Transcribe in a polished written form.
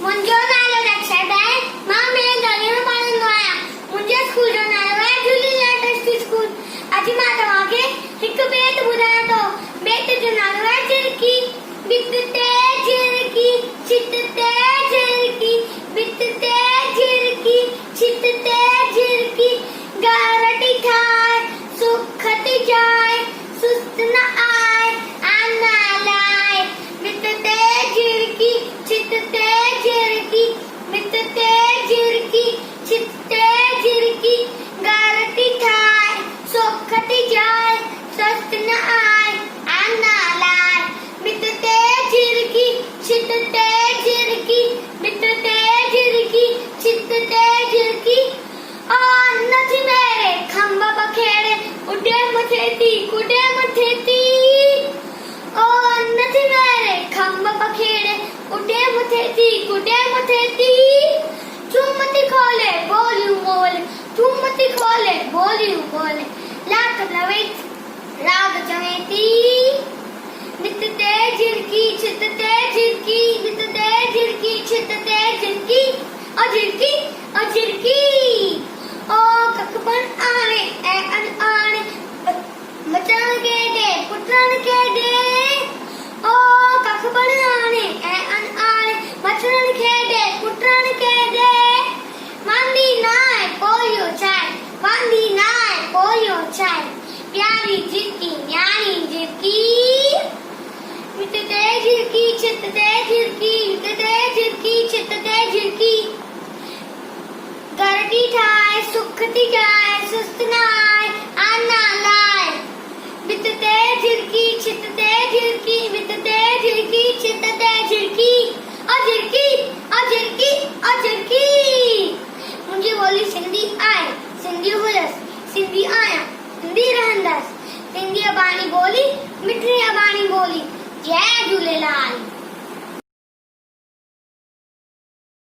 मुंहिंजो नालो रक्षित आहे। मां ॿिए दर्जे में पढ़ंदो आहियां। मुंहिंजे स्कूल जो नालो आहे झूलेलाल ट्रस्टी स्कूल। अॼु मां तव्हांखे हिकु बेत ॿुधायां थो। बेत जो नालो आहे झिरकी। भित ते झिरकी, छित ते झिरकी, भित ते झिरकी, छित ते झिरकी, घरटी ठाहे सुख थी जाए, सुस्त न आए आना लाए। भित ते झिरकी, छित ते झिरकी, भित ते झिरकी, छित ते झिरकी, घरटी ठाहे सुख थी जाए, सुस्त न आए आना लाए। भित ते झिरकी, छित ते झिरकी, भित ते झिरकी, छित ते झिरकी, नथी मेरे खंभ पखेड़े उड़े मथे थी कुड़े मथे थी। ओ नथी मेरे खंभ पखेड़े उड़े मथे थी कुड़े मथे थी। तू मती खोले बोलियूं बोले, तू मती खोले बोलियूं बोले, लाख लवे राग चवे थी। भित ते झिरकी, छित ते झिरकी, भित ते झिरकी, छित ते झिरकी, ओ झिरकी, ओ झिरकी। ओ ककबन आने ए अन आने, बचन के दे पुत्रन के दे। ओ ककबन आने ए अन आने, बचन के दे पुत्रन के दे। वांदी नाय पोयो चाय, वांदी नाय पोयो चाय, प्यारी झिरकी न्यारी झिरकी। भित ते झिरकी, छित ते झिरकी, भित ते झिरकी, छित ते झिरकी, घरटी ठाए सुख थी जाए, सुस्त न आए आना लाए। भित ते झिरकी, छित ते झिरकी, भित ते झिरकी, छित ते झिरकी, ओ झिरकी, ओ झिरकी, ओ झिरकी। मुंहिंजी ॿोली सिंधी आहे, सिंधी हुयसि, सिंधी आहियां, सिंधी रहंदसि। सिंधी अबाणी ॿोली, मिठड़ी अबाणी ॿोली। जय झूलेलाल।